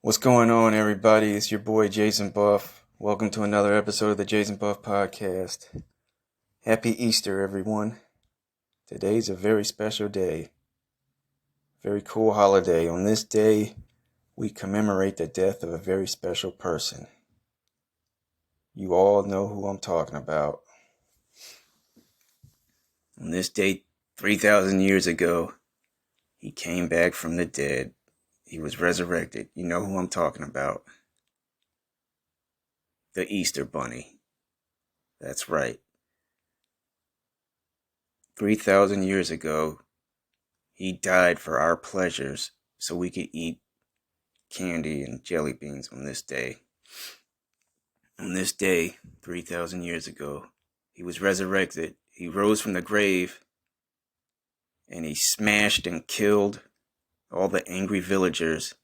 What's going on, everybody? It's your boy Jason Buff. Welcome to another episode of the Jason Buff Podcast. Happy Easter, everyone. Today's a very special day. Very cool holiday. On this day, we commemorate the death of a very special person. You all know who I'm talking about. On this day, 3,000 years ago, he came back from the dead. He was resurrected. You know who I'm talking about. The Easter Bunny. That's right. 3,000 years ago, he died for our pleasures so we could eat candy and jelly beans on this day. On this day, 3,000 years ago, he was resurrected. He rose from the grave and he smashed and killed all the angry villagers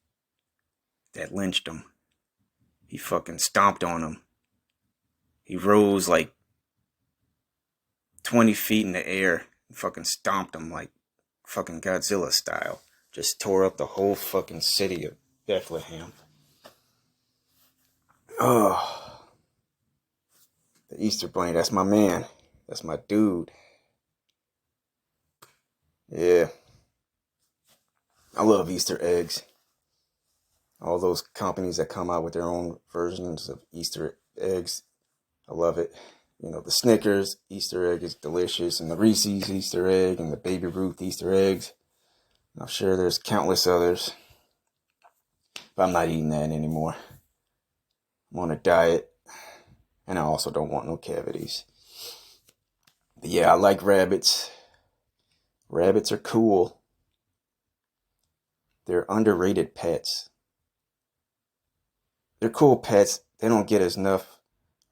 that lynched him. He fucking stomped on them. He rose like 20 feet in the air and fucking stomped them like fucking Godzilla style. Just tore up the whole fucking city of Bethlehem. Oh, the Easter Bunny, that's my man. That's my dude. Yeah. I love Easter eggs. All those companies that come out with their own versions of Easter eggs. I love it. You know, the Snickers Easter egg is delicious, and the Reese's Easter egg, and the Baby Ruth Easter eggs. And I'm sure there's countless others. But I'm not eating that anymore. I'm on a diet, and I also don't want no cavities. But yeah, I like rabbits. Rabbits are cool. They're underrated pets. They're cool pets. They don't get as enough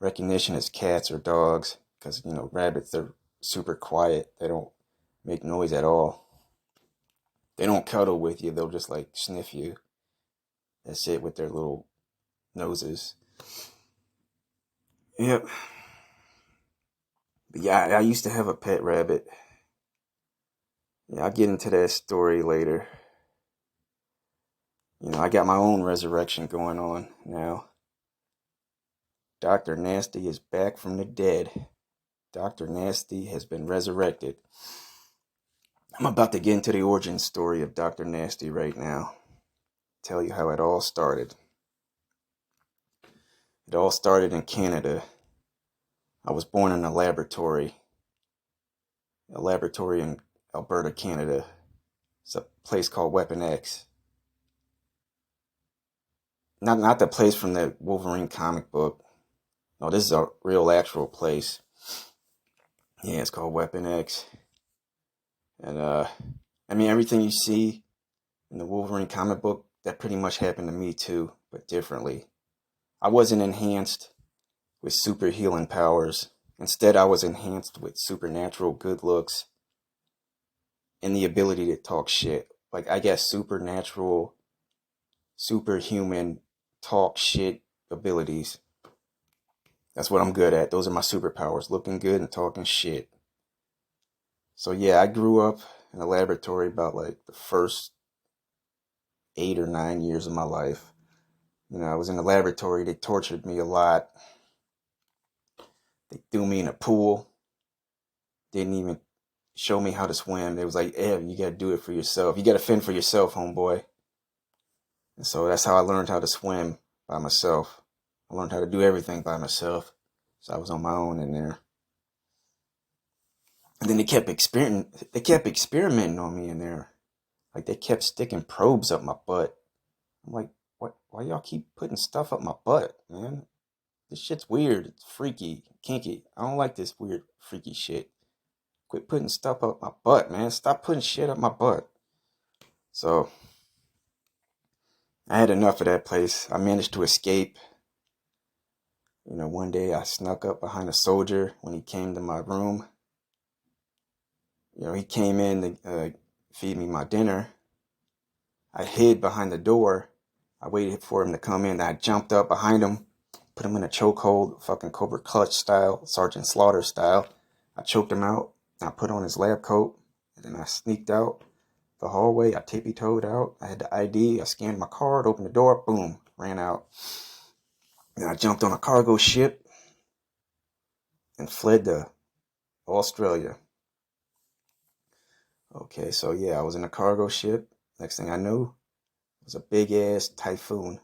recognition as cats or dogs because, you know, rabbits, they're super quiet. They don't make noise at all. They don't cuddle with you. They'll just like sniff you. That's it, with their little noses. Yep. But yeah, I used to have a pet rabbit. Yeah, I'll get into that story later. You know, I got my own resurrection going on now. Dr. Nasty is back from the dead. Dr. Nasty has been resurrected. I'm about to get into the origin story of Dr. Nasty right now. Tell you how it all started. It all started in Canada. I was born in a laboratory in Alberta, Canada. It's a place called Weapon X. Not the place from the Wolverine comic book. No, this is a real actual place. Yeah, it's called Weapon X. And I mean, everything you see in the Wolverine comic book, that pretty much happened to me too, but differently. I wasn't enhanced with super healing powers. Instead, I was enhanced with supernatural good looks and the ability to talk shit. Like, I guess supernatural, superhuman talk shit abilities. That's what I'm good at. Those are my superpowers, looking good and talking shit. So yeah, I grew up in a laboratory about like the first 8 or 9 years of my life. You know, I was in the laboratory. They tortured me a lot. They threw me in a pool. Didn't even show me how to swim. They was like, "Ev, you got to do it for yourself. You got to fend for yourself, homeboy." And so that's how I learned how to swim by myself. I learned how to do everything by myself. So I was on my own in there. And then they kept experimenting on me in there. Like, they kept sticking probes up my butt. I'm like, what? Why y'all keep putting stuff up my butt, man? This shit's weird. It's freaky, kinky. I don't like this weird, freaky shit. Quit putting stuff up my butt, man. Stop putting shit up my butt. So I had enough of that place. I managed to escape. You know, one day I snuck up behind a soldier when he came to my room. You know, he came in to feed me my dinner. I hid behind the door. I waited for him to come in. I jumped up behind him, put him in a chokehold, fucking Cobra Clutch style, Sergeant Slaughter style. I choked him out. I put on his lab coat, and then I sneaked out. the hallway. I tippy-toed out. I had the ID. I scanned my card, opened the door, boom, ran out. Then I jumped on a cargo ship and fled to Australia. Okay, so yeah, I was in a cargo ship. Next thing I knew, it was a big-ass typhoon,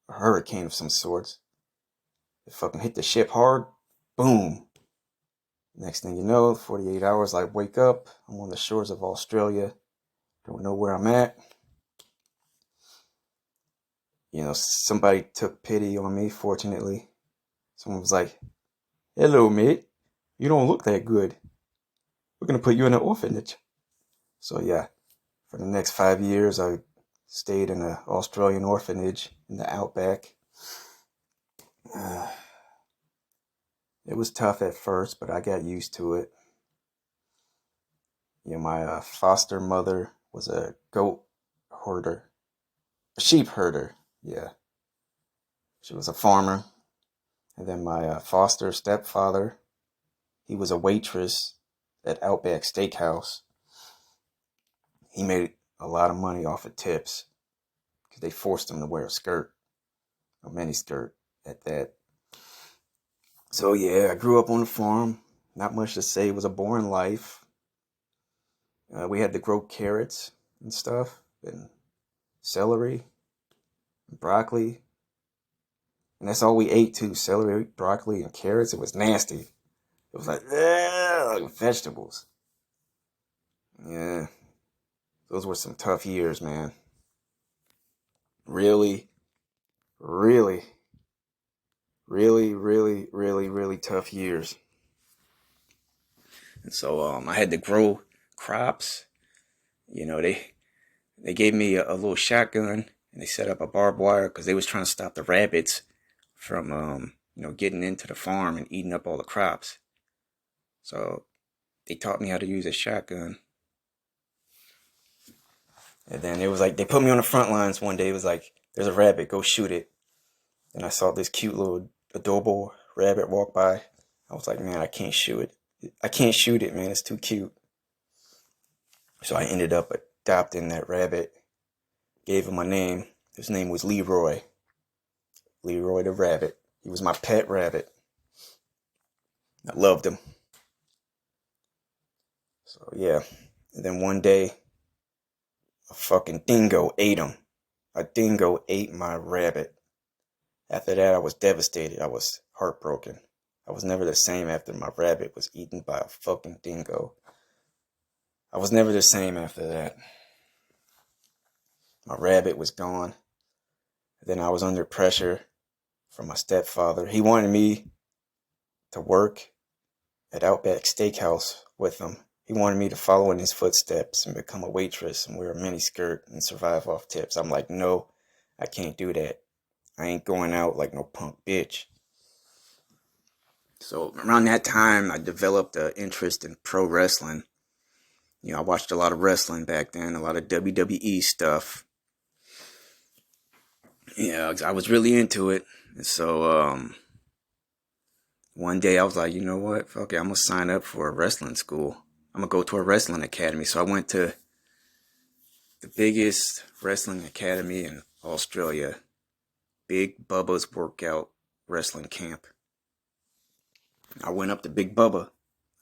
a hurricane of some sorts. It fucking hit the ship hard, boom. Next thing you know, 48 hours, I wake up. I'm on the shores of Australia. Don't know where I'm at. You know, somebody took pity on me, fortunately. Someone was like, "Hello, mate. You don't look that good. We're going to put you in an orphanage." So, yeah, for the next 5 years, I stayed in an Australian orphanage in the outback. It was tough at first, but I got used to it. You know, my foster mother was a goat herder, a sheep herder. Yeah, she was a farmer. And then my foster stepfather, he was a waitress at Outback Steakhouse. He made a lot of money off of tips because they forced him to wear a skirt, a mini skirt at that. So yeah, I grew up on the farm. Not much to say. It was a boring life. We had to grow carrots and stuff, and celery, and broccoli. And that's all we ate too, celery, broccoli, and carrots. It was nasty. It was like vegetables. Yeah, those were some tough years, man. Really, really, really tough years. And so I had to grow crops. You know, they gave me a little shotgun and they set up a barbed wire because they was trying to stop the rabbits from getting into the farm and eating up all the crops. So they taught me how to use a shotgun. And then it was like they put me on the front lines one day. It was like, "There's a rabbit, go shoot it." And I saw this cute little adorable rabbit walk by. I was like, "Man, I can't shoot it. I can't shoot it, man. It's too cute." So I ended up adopting that rabbit. Gave him my name. His name was Leroy. Leroy the rabbit. He was my pet rabbit. I loved him. So yeah. And then one day, a fucking dingo ate him. A dingo ate my rabbit. After that, I was devastated. I was heartbroken. I was never the same after my rabbit was eaten by a fucking dingo. I was never the same after that. My rabbit was gone. Then I was under pressure from my stepfather. He wanted me to work at Outback Steakhouse with him. He wanted me to follow in his footsteps and become a waitress and wear a miniskirt and survive off tips. I'm like, no, I can't do that. I ain't going out like no punk bitch. So around that time, I developed an interest in pro wrestling. You know, I watched a lot of wrestling back then, a lot of WWE stuff. Yeah, I was really into it. And so one day I was like, you know what? Fuck it, I'm going to sign up for a wrestling school. I'm going to go to a wrestling academy. So I went to the biggest wrestling academy in Australia, Big Bubba's Workout Wrestling Camp. I went up to Big Bubba.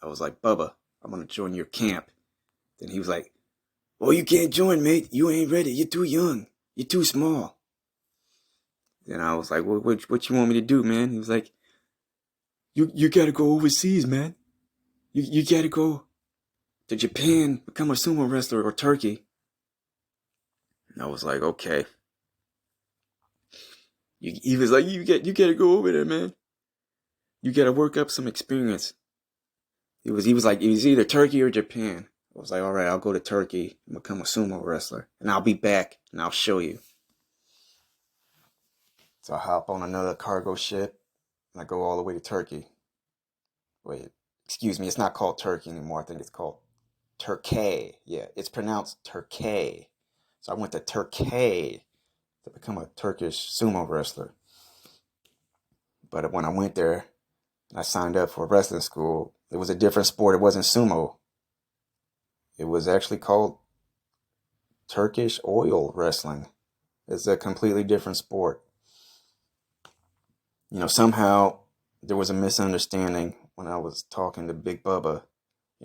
I was like, "Bubba, I'm going to join your camp." Then he was like, "Oh, you can't join, mate. You ain't ready. You're too young. You're too small." Then I was like, "Well, what you want me to do, man?" He was like, You got to go overseas, man. You got to go to Japan, become a sumo wrestler, or Turkey. And I was like, "Okay." He was like, you got to go over there, man. You got to work up some experience." He was like, it was either Turkey or Japan. I was like, "All right, I'll go to Turkey and become a sumo wrestler, and I'll be back and I'll show you." So I hop on another cargo ship and I go all the way to Turkey. Wait, excuse me, it's not called Turkey anymore. I think it's called Turkey. Yeah, it's pronounced Turkey. So I went to Turkey to become a Turkish sumo wrestler. But when I went there and I signed up for a wrestling school, it was a different sport. It wasn't sumo. It was actually called Turkish oil wrestling. It's a completely different sport. Somehow there was a misunderstanding when I was talking to Big Bubba,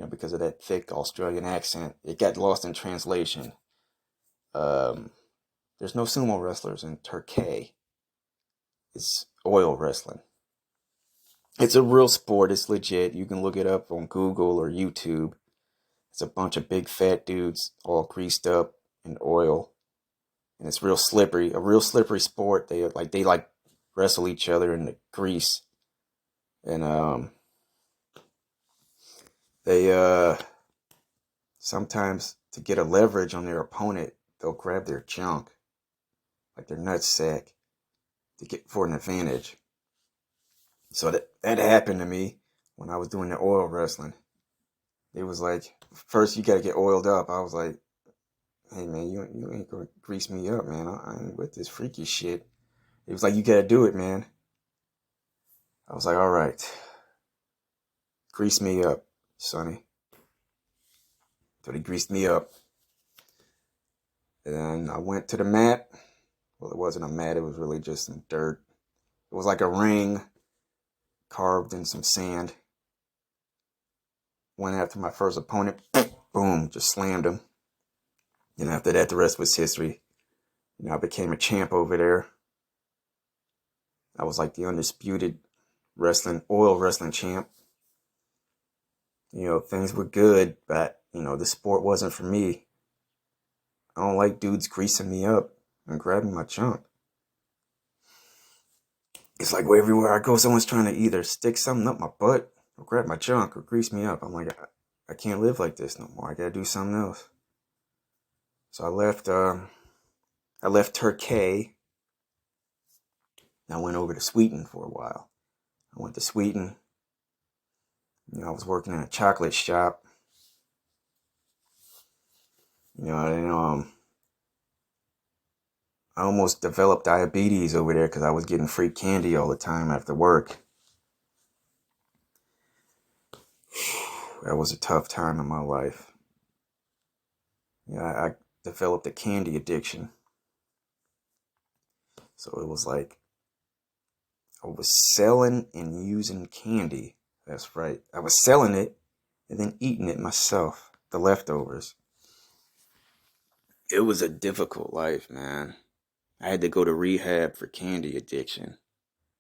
because of that thick Australian accent. It got lost in translation. Um, there's no sumo wrestlers in Turkey. It's oil wrestling. It's a real sport. It's legit. You can look it up on Google or YouTube. It's a bunch of big fat dudes all greased up in oil, and it's real slippery. A real slippery sport. They wrestle each other in the grease, and they sometimes to get a leverage on their opponent, they'll grab their junk, like their nutsack, to get for an advantage. So that happened to me when I was doing the oil wrestling. It was like, first you got to get oiled up. I was like, hey man, you ain't gonna grease me up, man. I ain't with this freaky shit. It was like, you gotta do it, man. I was like, all right, grease me up, Sonny. So he greased me up. And I went to the mat. Well, it wasn't a mat, it was really just some dirt. It was like a ring carved in some sand. Went after my first opponent. Boom, just slammed him. And after that, the rest was history. I became a champ over there. I was like the undisputed oil wrestling champ. Things were good, but, the sport wasn't for me. I don't like dudes greasing me up and grabbing my junk. It's like everywhere I go, someone's trying to either stick something up my butt or grab my junk or grease me up. I'm like, I can't live like this no more. I gotta do something else. So I left Turkey. I went over to Sweden for a while. I went to Sweden. I was working in a chocolate shop. I almost developed diabetes over there because I was getting free candy all the time after work. That was a tough time in my life. I developed a candy addiction. So it was like I was selling and using candy. That's right. I was selling it and then eating it myself, the leftovers. It was a difficult life, man. I had to go to rehab for candy addiction.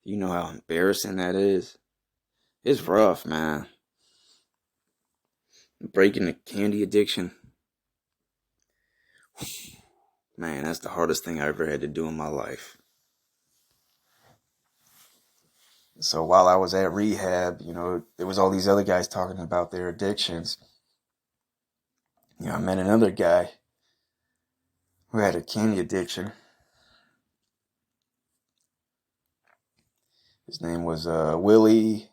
You know how embarrassing that is? It's rough, man. Breaking the candy addiction. Man, that's the hardest thing I ever had to do in my life. So while I was at rehab, there was all these other guys talking about their addictions. I met another guy who had a candy addiction. His name was Willie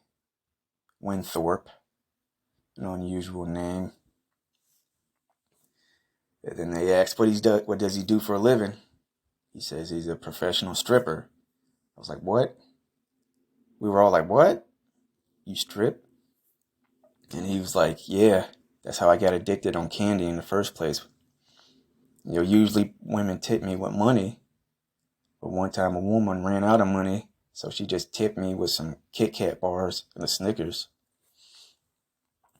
Winthorpe, an unusual name. And then they asked, what does he do for a living? He says he's a professional stripper. I was like, what? We were all like, what? You strip? And he was like, yeah, that's how I got addicted on candy in the first place. Usually women tip me with money. But one time a woman ran out of money, so she just tipped me with some Kit Kat bars and a Snickers.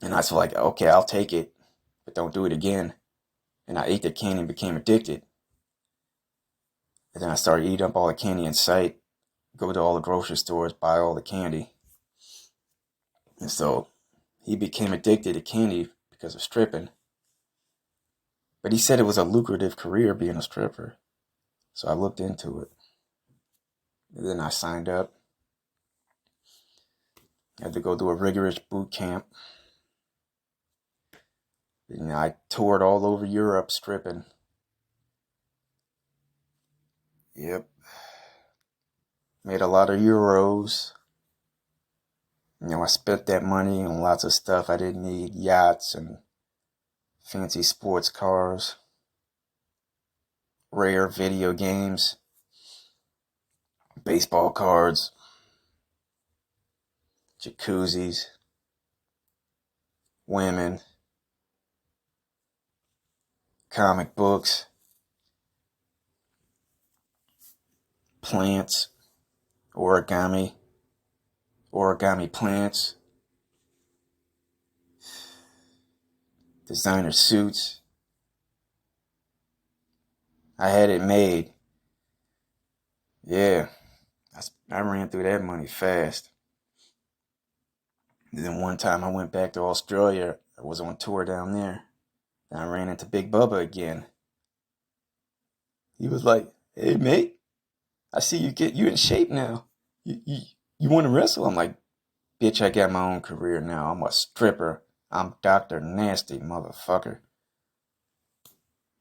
And I was like, okay, I'll take it, but don't do it again. And I ate the candy and became addicted. And then I started eating up all the candy in sight, go to all the grocery stores, buy all the candy. And so he became addicted to candy because of stripping. But he said it was a lucrative career being a stripper. So I looked into it. And then I signed up. I had to go do a rigorous boot camp. I toured all over Europe stripping. Yep. Made a lot of euros. I spent that money on lots of stuff I didn't need. Yachts and fancy sports cars. Rare video games. Baseball cards. Jacuzzis. Women. Comic books. plants, origami plants, designer suits. I had it made. Yeah, I ran through that money fast. And then one time I went back to Australia. I was on tour down there. And I ran into Big Bubba again. He was like, "Hey mate, I see you in shape now. You want to wrestle?" I'm like, "Bitch, I got my own career now. I'm a stripper. I'm Dr. Nasty, motherfucker."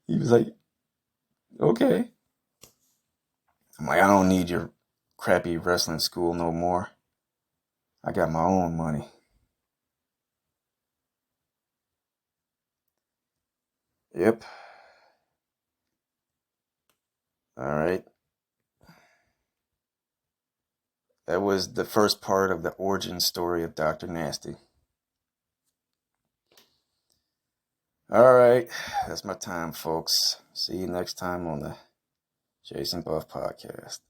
He was like, "Okay." I'm like, "I don't need your crappy wrestling school no more. I got my own money." Yep. All right. That was the first part of the origin story of Dr. Nasty. All right. That's my time, folks. See you next time on the Jason Buff Podcast.